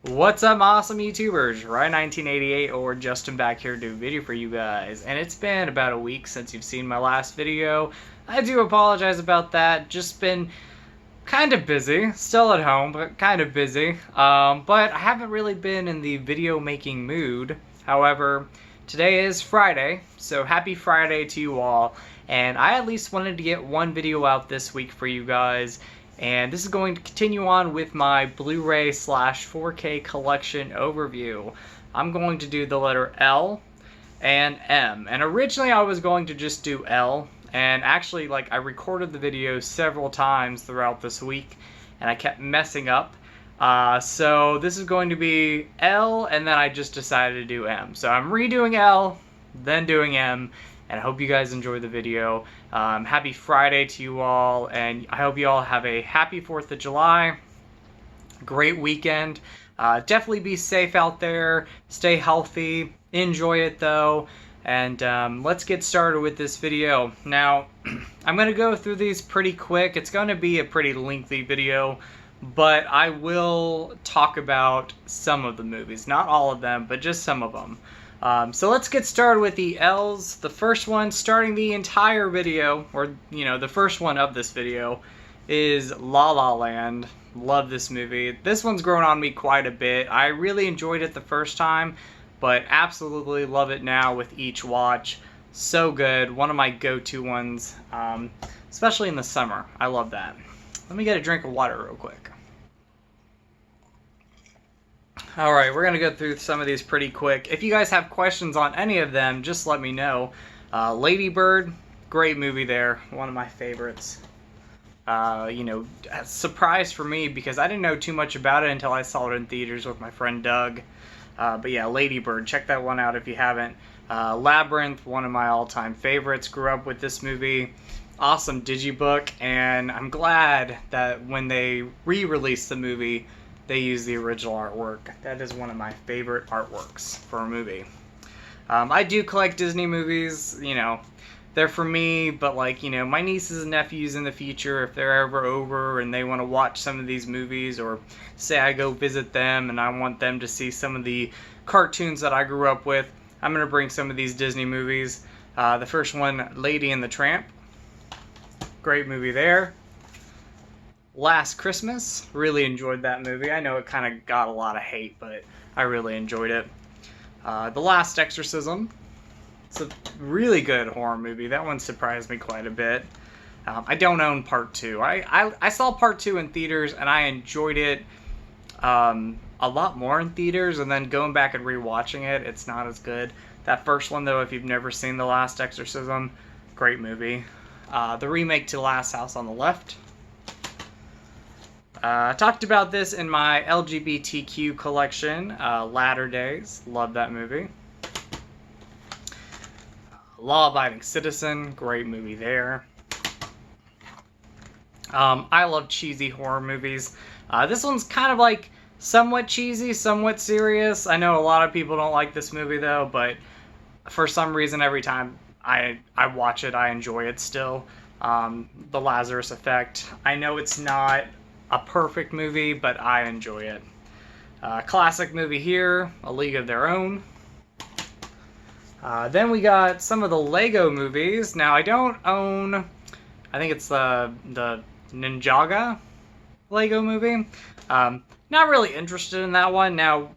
What's up, awesome YouTubers? Ryan1988 or Justin back here to do a video for you guys. And it's been about a week since you've seen my last video. I do apologize about that. Just been kind of busy. Still at home, but kind of busy. But I haven't really been in the video making mood. However, today is Friday, so happy Friday to you all. And I at least wanted to get one video out this week for you guys. And this is going to continue on with my Blu-ray / 4K collection overview. I'm going to do the letter L and M. And originally I was going to just do L. And actually, I recorded the video several times throughout this week. And I kept messing up. So this is going to be L, and then I just decided to do M. So I'm redoing L, then doing M. And I hope you guys enjoy the video. Happy Friday to you all, and I hope you all have a happy 4th of July. Great weekend. Definitely be safe out there. Stay healthy. Enjoy it though. And let's get started with this video. Now, I'm going to go through these pretty quick. It's going to be a pretty lengthy video, but I will talk about some of the movies. Not all of them, but just some of them. So let's get started with the L's. The first one, starting the entire video, or, the first one of this video, is La La Land. Love this movie. This one's grown on me quite a bit. I really enjoyed it the first time, but absolutely love it now with each watch. So good. One of my go-to ones, especially in the summer. I love that. Let me get a drink of water real quick. Alright, we're going to go through some of these pretty quick. If you guys have questions on any of them, just let me know. Lady Bird, great movie there. One of my favorites. A surprise for me because I didn't know too much about it until I saw it in theaters with my friend Doug. But yeah, Lady Bird, check that one out if you haven't. Labyrinth, one of my all-time favorites. Grew up with this movie. Awesome digibook, and I'm glad that when they re-released the movie, they use the original artwork. That is one of my favorite artworks for a movie. I do collect Disney movies, they're for me, but my nieces and nephews in the future, if they're ever over and they want to watch some of these movies, or say I go visit them and I want them to see some of the cartoons that I grew up with, I'm going to bring some of these Disney movies. The first one, Lady and the Tramp. Great movie there. Last Christmas, really enjoyed that movie. I know it kind of got a lot of hate, but I really enjoyed it. The Last Exorcism. It's a really good horror movie. That one surprised me quite a bit. I don't own part 2. I saw part 2 in theaters, and I enjoyed it a lot more in theaters, and then going back and rewatching it, it's not as good. That first one, though, if you've never seen The Last Exorcism, great movie. The remake to Last House on the Left. I talked about this in my LGBTQ collection, Latter Days. Love that movie. Law Abiding Citizen. Great movie there. I love cheesy horror movies. This one's kind of somewhat cheesy, somewhat serious. I know a lot of people don't like this movie though, but for some reason every time I watch it, I enjoy it still. The Lazarus Effect. I know it's not a perfect movie, but I enjoy it. Classic movie here, A League of Their Own. Then we got some of the Lego movies. Now I don't own, I think it's the Ninjaga Lego movie. Not really interested in that one. Now,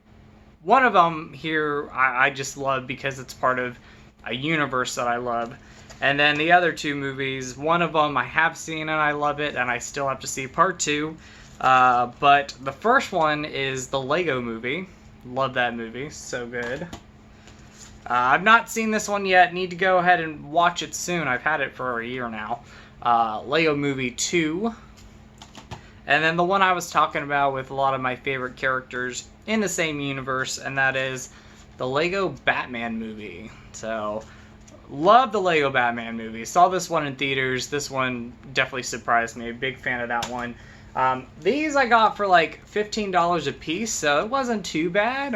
one of them here I just love because it's part of a universe that I love. And then the other two movies, one of them I have seen and I love it, and I still have to see part 2. But the first one is the Lego movie. Love that movie, so good. I've not seen this one yet, need to go ahead and watch it soon. I've had it for a year now. Lego Movie 2. And then the one I was talking about with a lot of my favorite characters in the same universe, and that is the Lego Batman movie. So, love the Lego Batman movie. Saw this one in theaters. This one definitely surprised me. Big fan of that one. These I got for $15 a piece, so it wasn't too bad.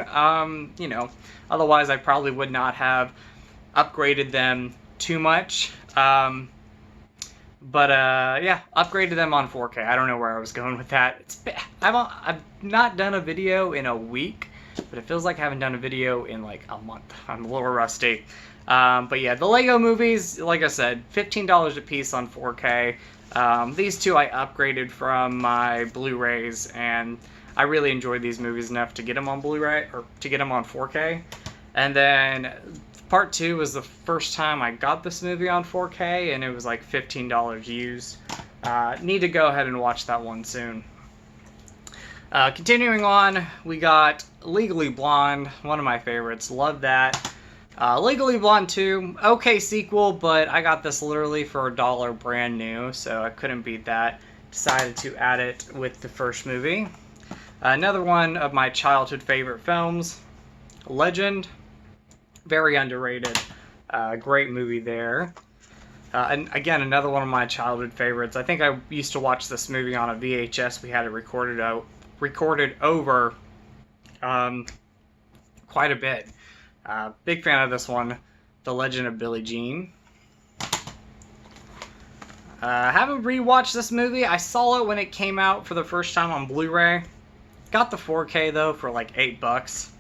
Otherwise I probably would not have upgraded them too much. But yeah, upgraded them on 4K. I don't know where I was going with that. I've not done a video in a week, but it feels like I haven't done a video in like a month. I'm a little rusty. But yeah, the Lego movies, like I said, $15 a piece on 4K. These two I upgraded from my Blu-rays, and I really enjoyed these movies enough to get them on Blu-ray, or to get them on 4K. And then part 2 was the first time I got this movie on 4K, and it was like $15 used. Need to go ahead and watch that one soon. Continuing on, we got Legally Blonde, one of my favorites. Love that. Legally Blonde 2, okay sequel, but I got this literally for $1 brand new, so I couldn't beat that. Decided to add it with the first movie. Another one of my childhood favorite films, Legend. Very underrated. Great movie there. And again, another one of my childhood favorites. I think I used to watch this movie on a VHS. We had it recorded over quite a bit. Big fan of this one, The Legend of Billie Jean. Haven't rewatched this movie. I saw it when it came out for the first time on Blu-ray. Got the 4K though for like $8.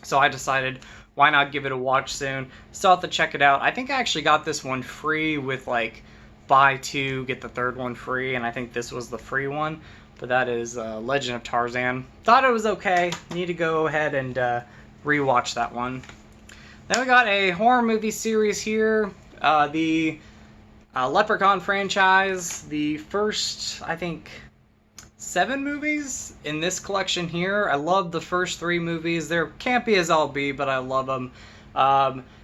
So I decided, why not give it a watch soon? Still have to check it out. I think I actually got this one free with like buy two, get the third one free, and I think this was the free one. But that is Legend of Tarzan. Thought it was okay. Need to go ahead and rewatch that one. Then we got a horror movie series here. The Leprechaun franchise. The first, I think, 7 movies in this collection here. I love the first 3 movies. They're campy as all be, but I love them.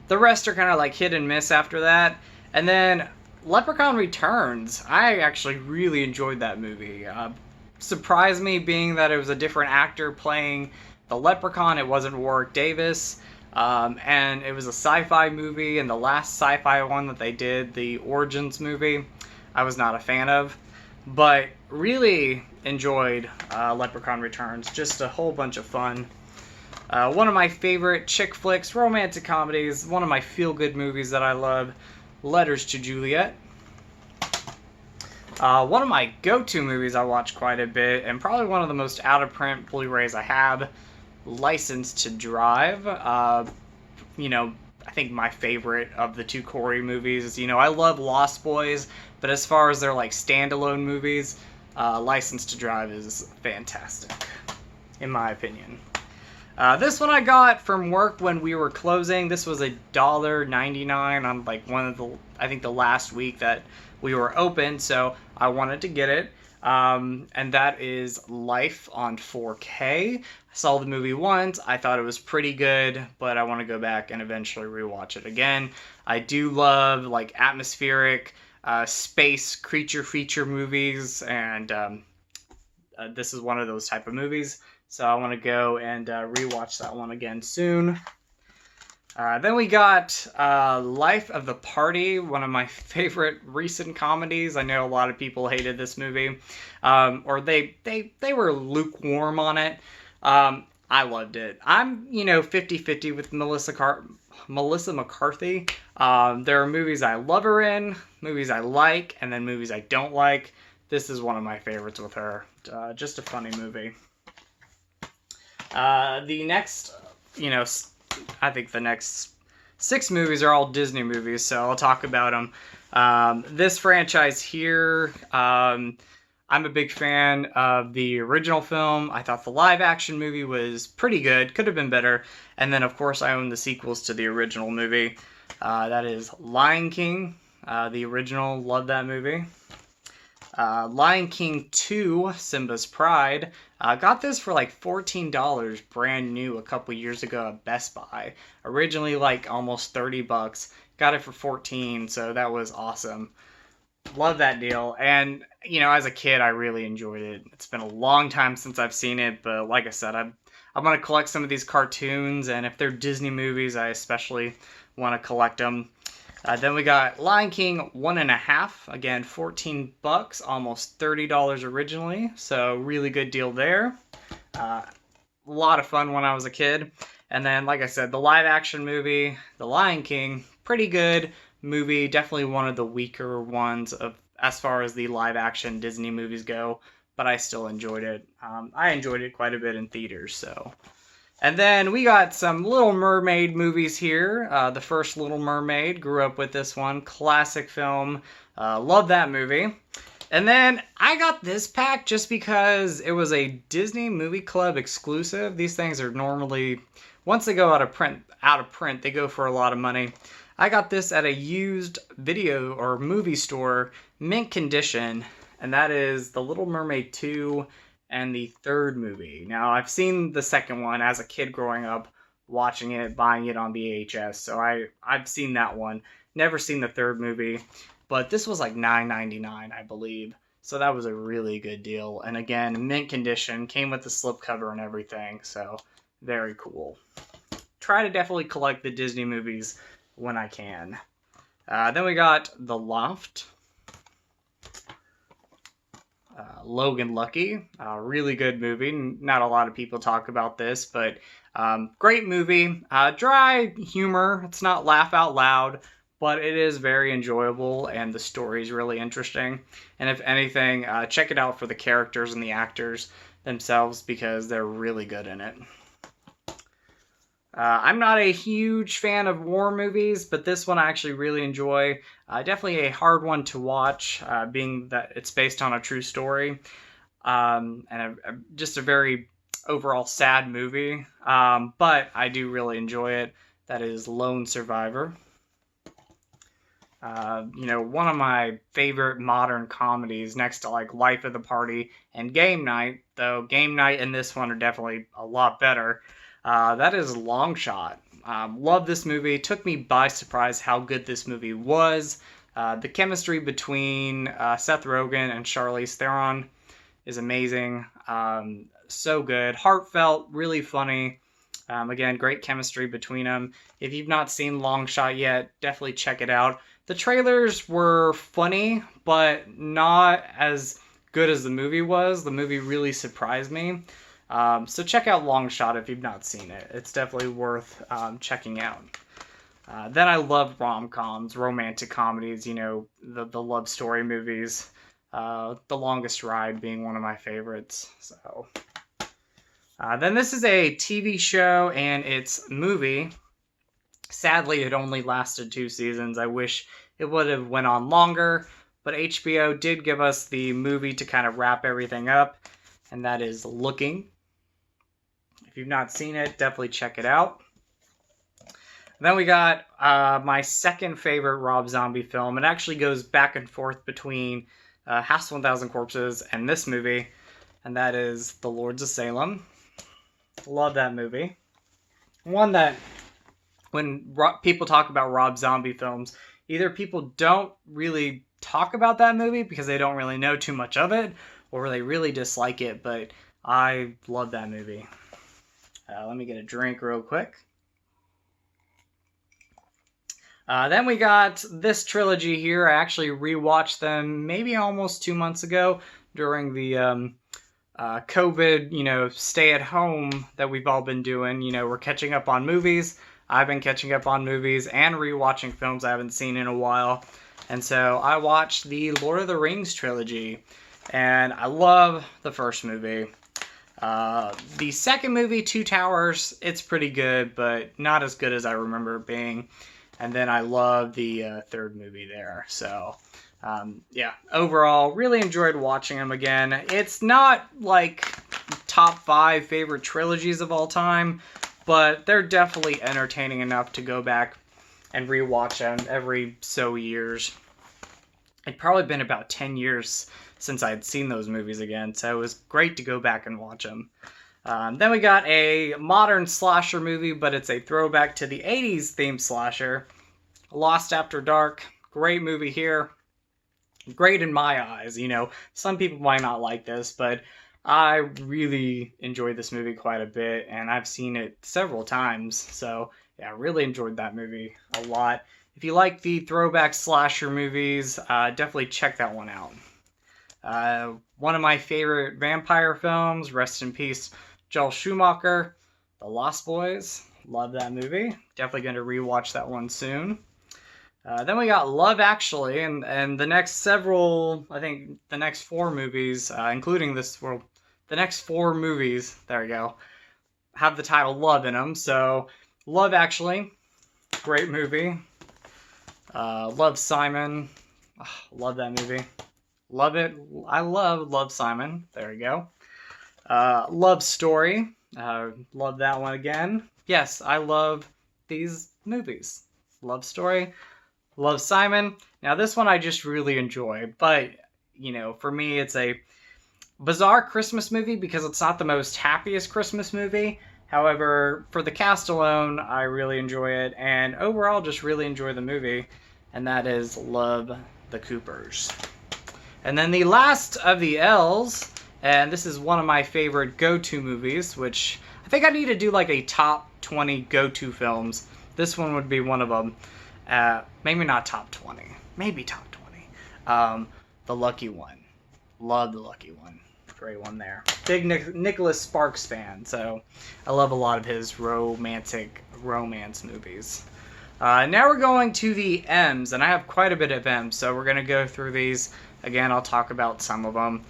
The rest are kind of like hit and miss after that. And then Leprechaun Returns. I actually really enjoyed that movie. Surprised me being that it was a different actor playing the Leprechaun. It wasn't Warwick Davis. And it was a sci-fi movie, and the last sci-fi one that they did, the Origins movie, I was not a fan of. But really enjoyed Leprechaun Returns. Just a whole bunch of fun. One of my favorite chick flicks, romantic comedies, one of my feel-good movies that I love, Letters to Juliet. One of my go-to movies I watch quite a bit, and probably one of the most out-of-print Blu-rays I have, License to Drive. You know, I think my favorite of the 2 Corey movies. You know, I love Lost Boys, but as far as their like standalone movies, License to Drive is fantastic, in my opinion. This one I got from work when we were closing. This was $1.99 on like one of the, I think the last week that we were open, so I wanted to get it. And that is Life on 4K. I saw the movie once. I thought it was pretty good, but I want to go back and eventually rewatch it again. I do love like atmospheric space creature feature movies, and this is one of those type of movies. So I want to go and rewatch that one again soon. Then we got Life of the Party, one of my favorite recent comedies. I know a lot of people hated this movie, or they were lukewarm on it. I loved it. I'm, 50-50 with Melissa McCarthy. There are movies I love her in, movies I like, and then movies I don't like. This is one of my favorites with her. Just a funny movie. The next, I think the next 6 movies are all Disney movies, so I'll talk about them. This franchise here, I'm a big fan of the original film. I thought the live-action movie was pretty good, could have been better. And then, of course, I own the sequels to the original movie. That is Lion King, the original. Love that movie. Lion King 2, Simba's Pride. Got this for like $14 brand new a couple years ago at Best Buy. Originally like almost $30. Got it for $14, so that was awesome. Love that deal. And, as a kid, I really enjoyed it. It's been a long time since I've seen it, but like I said, I want to collect some of these cartoons, and if they're Disney movies, I especially want to collect them. Then we got Lion King 1.5, again $14, almost $30 originally, so really good deal there. A lot of fun when I was a kid. And then, like I said, the live action movie, The Lion King, pretty good movie, definitely one of the weaker ones of as far as the live action Disney movies go, but I still enjoyed it. I enjoyed it quite a bit in theaters, so. And then we got some Little Mermaid movies here. The first Little Mermaid, grew up with this one, classic film. Love that movie. And then I got this pack just because it was a Disney Movie Club exclusive. These things are normally, once they go out of print, they go for a lot of money. I got this at a used video or movie store, mint condition, and that is The Little Mermaid 2 and the third movie. Now, I've seen the second one as a kid growing up, watching it, buying it on VHS, so I've seen that one. Never seen the third movie, but this was like $9.99, I believe. So that was a really good deal. And again, mint condition, came with the slipcover and everything, so very cool. Try to definitely collect the Disney movies when I can. Then we got The Loft. Logan Lucky, really good movie. Not a lot of people talk about this, but great movie. Dry humor. It's not laugh out loud, but it is very enjoyable, and the story is really interesting. And if anything, check it out for the characters and the actors themselves, because they're really good in it. I'm not a huge fan of war movies, but this one I actually really enjoy. Definitely a hard one to watch, being that it's based on a true story. And just a very overall sad movie, but I do really enjoy it. That is Lone Survivor. One of my favorite modern comedies next to like Life of the Party and Game Night, though Game Night and this one are definitely a lot better. That is Long Shot. Love this movie. Took me by surprise how good this movie was. The chemistry between Seth Rogen and Charlize Theron is amazing. So good. Heartfelt, really funny. Again, great chemistry between them. If you've not seen Long Shot yet, definitely check it out. The trailers were funny, but not as good as the movie was. The movie really surprised me. So check out Long Shot if you've not seen it. It's definitely worth checking out. Then I love rom-coms, romantic comedies, the love story movies. The Longest Ride being one of my favorites. So then this is a TV show and it's movie. Sadly, it only lasted 2 seasons. I wish it would have went on longer, but HBO did give us the movie to kind of wrap everything up, and that is Looking. If you've not seen it, definitely check it out. Then we got my second favorite Rob Zombie film. It actually goes back and forth between House of 1000 Corpses and this movie, and that is The Lords of Salem. Love that movie. One that, when people talk about Rob Zombie films, either people don't really talk about that movie because they don't really know too much of it, or they really dislike it, but I love that movie. Let me get a drink real quick. Then we got this trilogy here. I actually rewatched them maybe almost 2 months ago during the COVID, stay at home that we've all been doing. We're catching up on movies. I've been catching up on movies and rewatching films I haven't seen in a while. And so I watched the Lord of the Rings trilogy, and I love the first movie. The second movie, Two Towers, it's pretty good, but not as good as I remember it being. And then I love the third movie there. So, overall, really enjoyed watching them again. It's not like top 5 favorite trilogies of all time, but they're definitely entertaining enough to go back and rewatch them every so years. It'd probably been about 10 years since I had seen those movies again, so it was great to go back and watch them. Then we got a modern slasher movie, but it's a throwback to the 80s themed slasher. Lost After Dark, great movie here. Great in my eyes, Some people might not like this, but I really enjoyed this movie quite a bit, and I've seen it several times. So, yeah, I really enjoyed that movie a lot. If you like the throwback slasher movies, definitely check that one out. One of my favorite vampire films, rest in peace, Joel Schumacher, The Lost Boys. Love that movie. Definitely going to rewatch that one soon. Then we got Love Actually, and the next several, I think the next 4 movies, including this, well, the next 4 movies, there we go, have the title Love in them. So, Love Actually, great movie. Love Simon, love that movie. Love it. I love Simon. There we go. Love Story, love that one again. Yes, I love these movies. Love Story. Love Simon. Now this one I just really enjoy, but you know, for me it's a bizarre Christmas movie because it's not the most happiest Christmas movie. However, for the cast alone, I really enjoy it, and overall just really enjoy the movie, and that is Love the Coopers. And then the last of the L's, and this is one of my favorite go-to movies, which I think I need to do like a top 20 go-to films. This one would be one of them. Maybe not top 20. Maybe top 20. The Lucky One. Love The Lucky One. Great one there. Big Nicholas Sparks fan, so I love a lot of his romantic romance movies. Now we're going to the M's, and I have quite a bit of M's, so we're going to go through these. Again, I'll talk about some of them.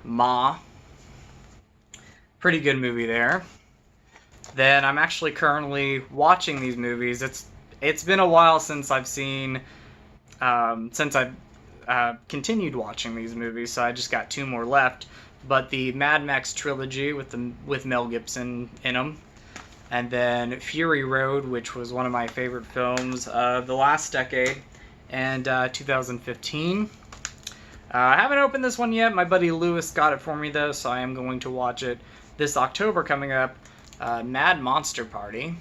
Ma. Pretty good movie there. Then I'm actually currently watching these movies. It's been a while since I've seen, since I've continued watching these movies, so I just got 2 more left. But the Mad Max trilogy with Mel Gibson in them, and then Fury Road, which was one of my favorite films of the last decade, and 2015. I haven't opened this one yet. My buddy Lewis got it for me though, so I am going to watch it this October coming up. Mad Monster Party.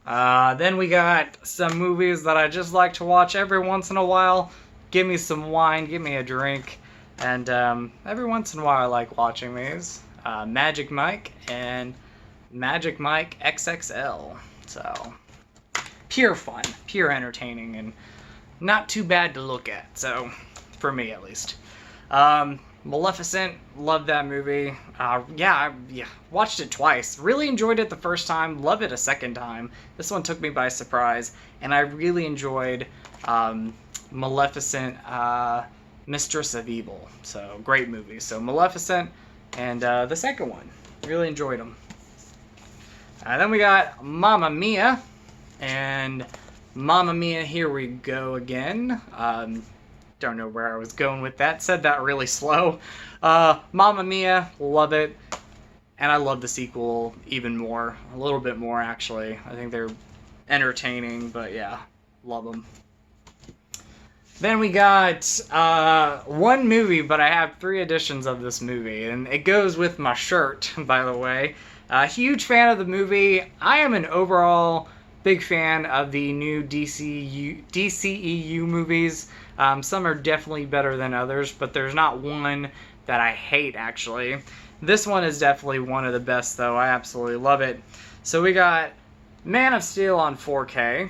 Then we got some movies that I just like to watch every once in a while. Give me some wine, give me a drink, and every once in a while I like watching these. Magic Mike and Magic Mike XXL. So, pure fun, pure entertaining, and not too bad to look at, so, for me at least. Maleficent, love that movie. Yeah, watched it twice. Really enjoyed it the first time, love it a second time. This one took me by surprise, and I really enjoyed Maleficent, Mistress of Evil. So, great movie. So, Maleficent, and the second one. Really enjoyed them. Then we got Mamma Mia, and Mamma Mia, here we go again. Don't know where I was going with that. Said that really slow. Mamma Mia, love it. And I love the sequel even more. A little bit more, actually. I think they're entertaining, but yeah, love them. Then we got one movie, but I have 3 editions of this movie, and it goes with my shirt, by the way. Huge fan of the movie. I am an overall big fan of the new DCEU movies. Some are definitely better than others, but there's not one that I hate, actually. This one is definitely one of the best, though. I absolutely love it. So we got Man of Steel on 4K.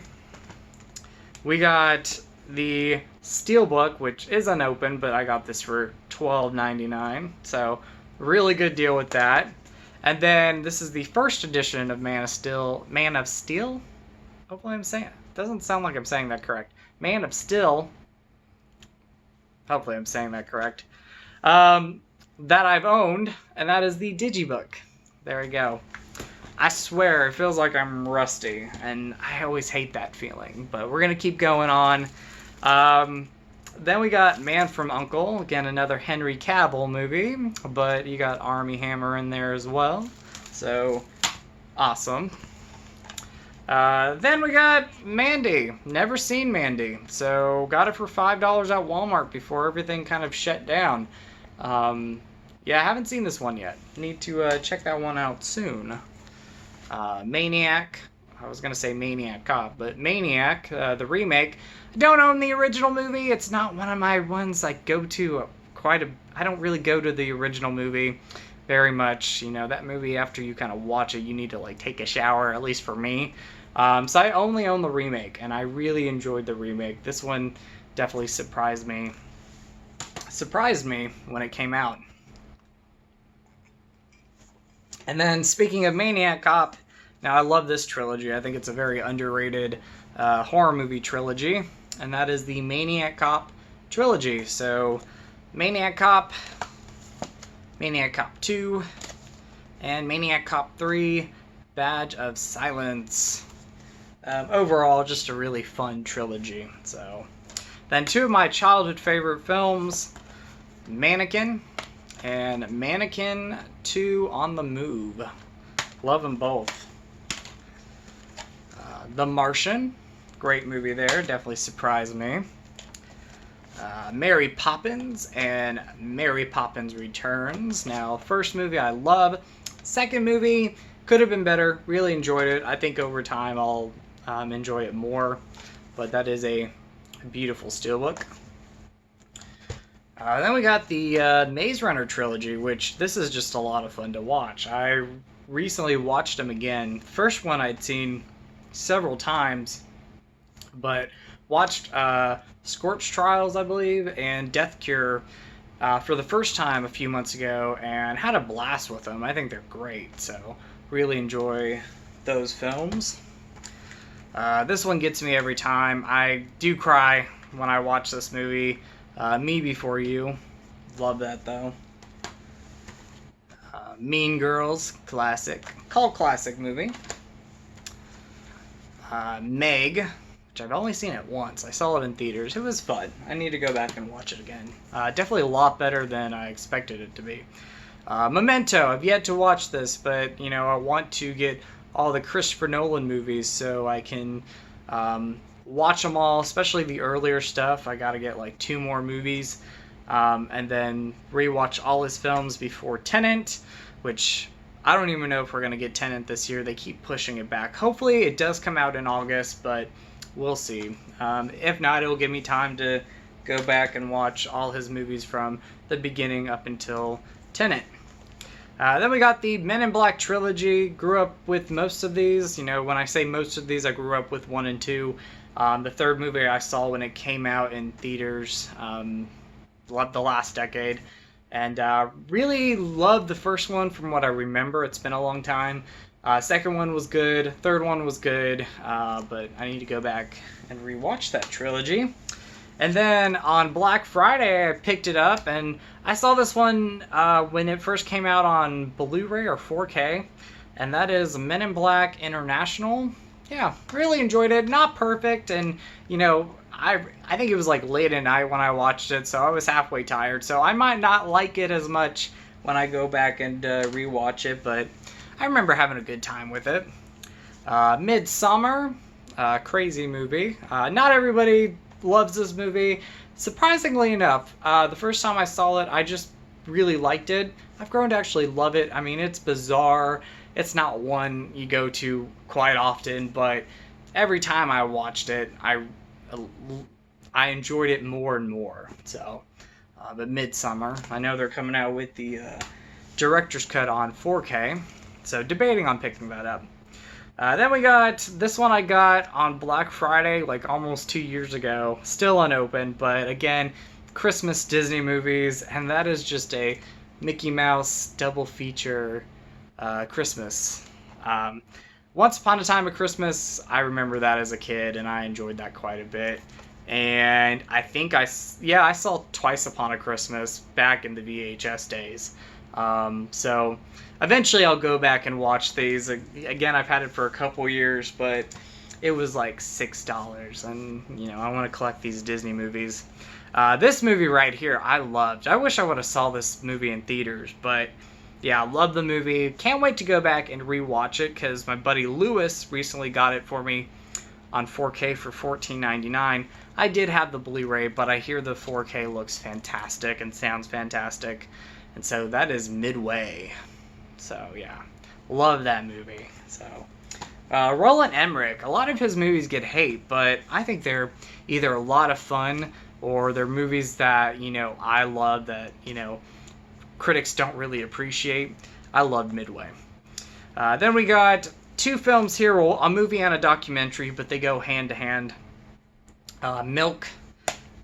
We got the Steelbook, which is unopened, but I got this for $12.99. So, really good deal with that. And then this is the first edition of Man of Steel. Hopefully I'm saying it. Doesn't sound like I'm saying that correct. Man of Steel. Hopefully I'm saying that correct. That I've owned, and that is the Digibook. There we go. I swear, it feels like I'm rusty, and I always hate that feeling, but we're going to keep going on. Then we got Man from U.N.C.L.E., again, another Henry Cavill movie, but you got Armie Hammer in there as well, so awesome. Then we got Mandy. Never seen Mandy, so got it for $5 at Walmart before everything kind of shut down. Yeah, I haven't seen this one yet. Need to check that one out soon. Maniac. I was going to say Maniac Cop, but Maniac, the remake. I don't own the original movie. It's not one of my ones I go to I don't really go to the original movie very much. You know, that movie, after you kind of watch it, you need to, like, take a shower, at least for me. So I only own the remake, and I really enjoyed the remake. This one definitely surprised me when it came out. And then, speaking of Maniac Cop, Now, I love this trilogy. I think it's a very underrated horror movie trilogy, and that is the Maniac Cop trilogy. So, Maniac Cop 2, and Maniac Cop 3, Badge of Silence. Overall, just a really fun trilogy. So, then two of my childhood favorite films, Mannequin and Mannequin 2 on the Move. Love them both. The Martian, great movie there, definitely surprised me. Mary Poppins and Mary Poppins Returns. Now, first movie I love. Second movie could have been better. Really enjoyed it. I think over time I'll enjoy it more. But that is a beautiful steelbook. Then we got the Maze Runner trilogy, which this is just a lot of fun to watch. I recently watched them again. First one I'd seen several times, but watched Scorch Trials, I believe, and Death Cure for the first time a few months ago, and had a blast with them. I think they're great, so really enjoy those films. This one gets me every time. I do cry when I watch this movie. Me Before You. Love that, though. Mean Girls, classic. Cult classic movie. Meg, which I've only seen it once. I saw it in theaters. It was fun. I need to go back and watch it again. Definitely a lot better than I expected it to be. Memento, I've yet to watch this, but, you know, I want to get all the Christopher Nolan movies so I can watch them all, especially the earlier stuff. I gotta get like 2 more movies, and then rewatch all his films before Tenet, which I don't even know if we're going to get Tenet this year. They keep pushing it back. Hopefully it does come out in August, but we'll see. If not, it'll give me time to go back and watch all his movies from the beginning up until Tenet. Then we got the Men in Black trilogy. Grew up with most of these. You know, when I say most of these, I grew up with 1 and 2. The third movie I saw when it came out in theaters the last decade. And really loved the first one from what I remember. It's been a long time. Second one was good. Third one was good. But I need to go back and rewatch that trilogy. And then on Black Friday, I picked it up. And I saw this one when it first came out on Blu-ray or 4K. And that is Men in Black International. Yeah, really enjoyed it. Not perfect. And, you know, I think it was like late at night when I watched it, so I was halfway tired. So I might not like it as much when I go back and rewatch it, but I remember having a good time with it. Midsummer, crazy movie. Not everybody loves this movie. Surprisingly enough, the first time I saw it, I just really liked it. I've grown to actually love it. I mean, it's bizarre. It's not one you go to quite often, but every time I watched it, I enjoyed it more and more. So, but Midsummer, I know they're coming out with the director's cut on 4K, so debating on picking that up. Then we got this one I got on Black Friday, like almost 2 years ago, still unopened, but again, Christmas Disney movies, and that is just a Mickey Mouse double feature Christmas. Once Upon a Time of Christmas, I remember that as a kid, and I enjoyed that quite a bit. And I think I saw Twice Upon a Christmas back in the VHS days. So eventually I'll go back and watch these. Again, I've had it for a couple years, but it was like $6, and, you know, I want to collect these Disney movies. This movie right here, I loved. I wish I would have saw this movie in theaters, but yeah, I love the movie. Can't wait to go back and rewatch it because my buddy Lewis recently got it for me on 4K for $14.99. I did have the Blu-ray, but I hear the 4K looks fantastic and sounds fantastic. And so that is Midway. So yeah, love that movie. So Roland Emmerich, a lot of his movies get hate, but I think they're either a lot of fun or they're movies that, you know, I love that, you know, critics don't really appreciate. I loved Midway. Then we got 2 films here, a movie and a documentary, but they go hand to hand. Milk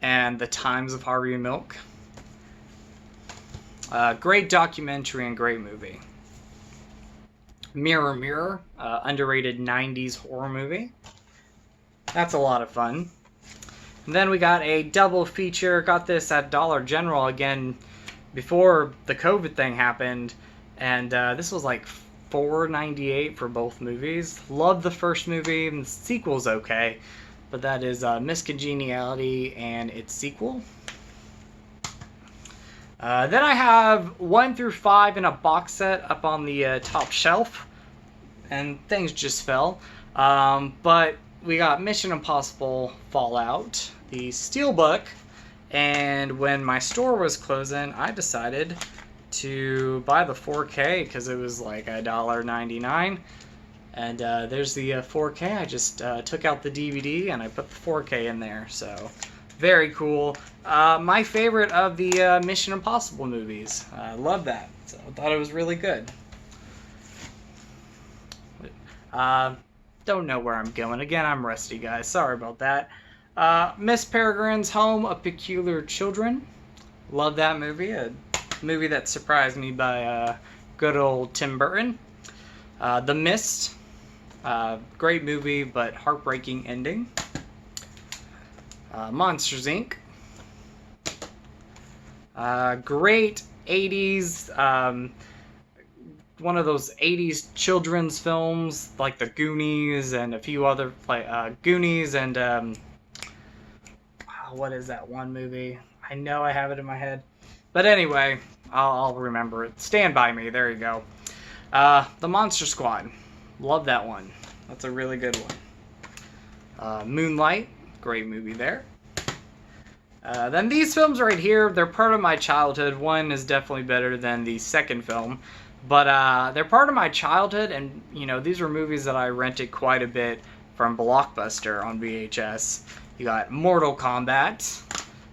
and The Times of Harvey Milk. Great documentary and great movie. Mirror Mirror, underrated 90s horror movie. That's a lot of fun. And then we got a double feature. Got this at Dollar General again before the COVID thing happened. And this was like $4.98 for both movies. Love the first movie, and the sequel's okay. But that is Miss Congeniality and its sequel. Then I have 1 through 5 in a box set up on the top shelf. And things just fell. But we got Mission Impossible Fallout, the Steelbook. And when my store was closing, I decided to buy the 4K because it was like $1.99. And there's the 4K. I just took out the DVD and I put the 4K in there. So very cool. My favorite of the Mission Impossible movies. I love that. So I thought it was really good. Don't know where I'm going. Again, I'm rusty, guys. Sorry about that. Miss Peregrine's Home of Peculiar Children. Love that movie. A movie that surprised me by good old Tim Burton. The Mist. Great movie, but heartbreaking ending. Monsters, Inc. Great 80s, one of those 80s children's films, like the Goonies and a few other, like Goonies and, what is that one movie? I know I have it in my head. But anyway, I'll remember it. Stand By Me, there you go. The Monster Squad. Love that one. That's a really good one. Moonlight. Great movie there. Then these films right here, they're part of my childhood. One is definitely better than the second film. But they're part of my childhood, and, you know, these were movies that I rented quite a bit from Blockbuster on VHS. You got Mortal Kombat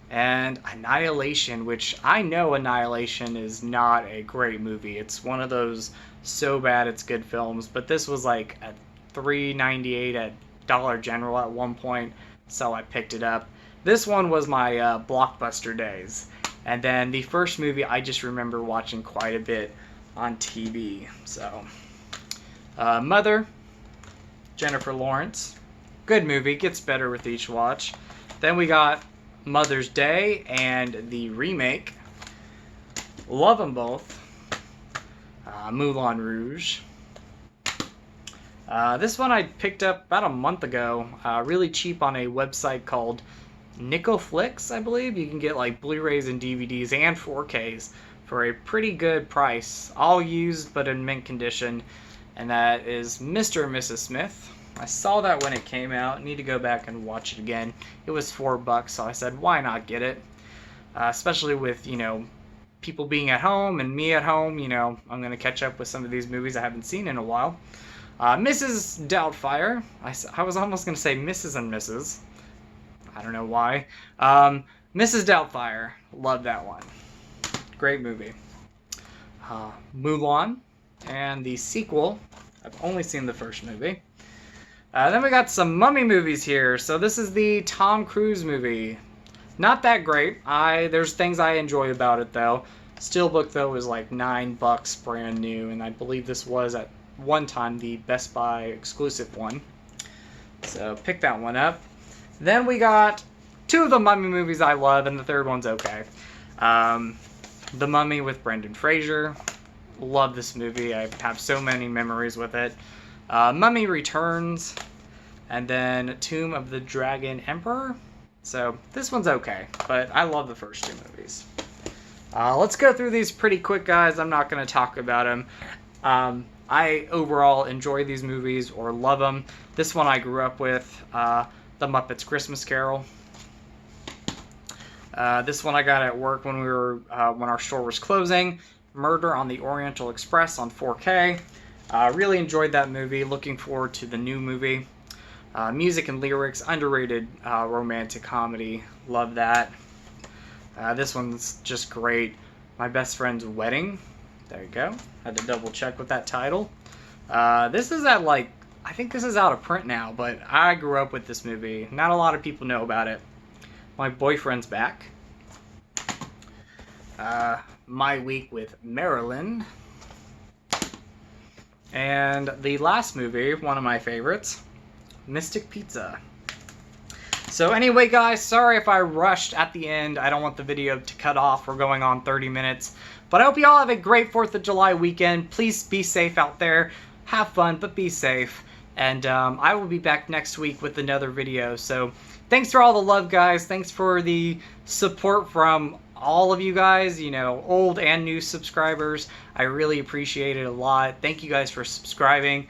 and Annihilation, which I know Annihilation is not a great movie. It's one of those so bad it's good films, but this was like at $3.98 at Dollar General at one point, so I picked it up. This one was my Blockbuster days. And then the first movie I just remember watching quite a bit on TV. So, Mother, Jennifer Lawrence. Good movie, gets better with each watch. Then we got Mother's Day and the remake. Love them both. Moulin Rouge. This one I picked up about a month ago, really cheap on a website called Nickelflix, I believe. You can get like Blu-rays and DVDs and 4Ks for a pretty good price. All used but in mint condition. And that is Mr. and Mrs. Smith. I saw that when it came out. Need to go back and watch it again. It was $4, so I said, why not get it? Especially with, you know, people being at home and me at home, you know, I'm going to catch up with some of these movies I haven't seen in a while. Mrs. Doubtfire. I was almost going to say Mrs. and Mrs. I don't know why. Mrs. Doubtfire. Love that one. Great movie. Mulan and the sequel. I've only seen the first movie. Then we got some mummy movies here. So this is the Tom Cruise movie. Not that great. There's things I enjoy about it though. Steelbook though is like $9 brand new, and I believe this was at one time the Best Buy exclusive one. So pick that one up. Then we got two of the mummy movies I love, and the third one's okay. The Mummy with Brendan Fraser. Love this movie. I have so many memories with it. Mummy Returns, and then Tomb of the Dragon Emperor. So this one's okay, but I love the first two movies. Let's go through these pretty quick, guys. I'm not going to talk about them. I overall enjoy these movies or love them. This one I grew up with, The Muppets Christmas Carol. This one I got at work when when our store was closing. Murder on the Oriental Express on 4K. Really enjoyed that movie. Looking forward to the new movie. Music and lyrics, underrated romantic comedy. Love that. This one's just great. My Best Friend's Wedding. There you go. Had to double check with that title. This is at I think this is out of print now, but I grew up with this movie. Not a lot of people know about it. My Boyfriend's Back. My Week with Marilyn. And the last movie, one of my favorites, Mystic Pizza. So anyway, guys, sorry if I rushed at the end. I don't want the video to cut off. We're going on 30 minutes. But I hope you all have a great 4th of July weekend. Please be safe out there. Have fun, but be safe. And I will be back next week with another video. So thanks for all the love, guys. Thanks for the support from all of you guys, you know, old and new subscribers. I really appreciate it a lot. Thank you guys for subscribing.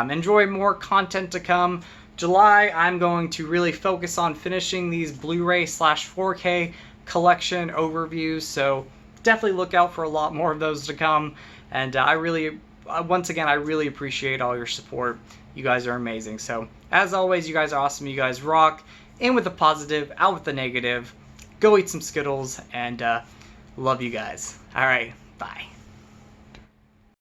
Enjoy more content to come. July, I'm going to really focus on finishing these Blu-ray / 4K collection overviews, so definitely look out for a lot more of those to come. And once again, I really appreciate all your support. You guys are amazing. So as always, you guys are awesome. You guys rock. In with the positive, out with the negative. Go eat some Skittles, and love you guys. All right, bye.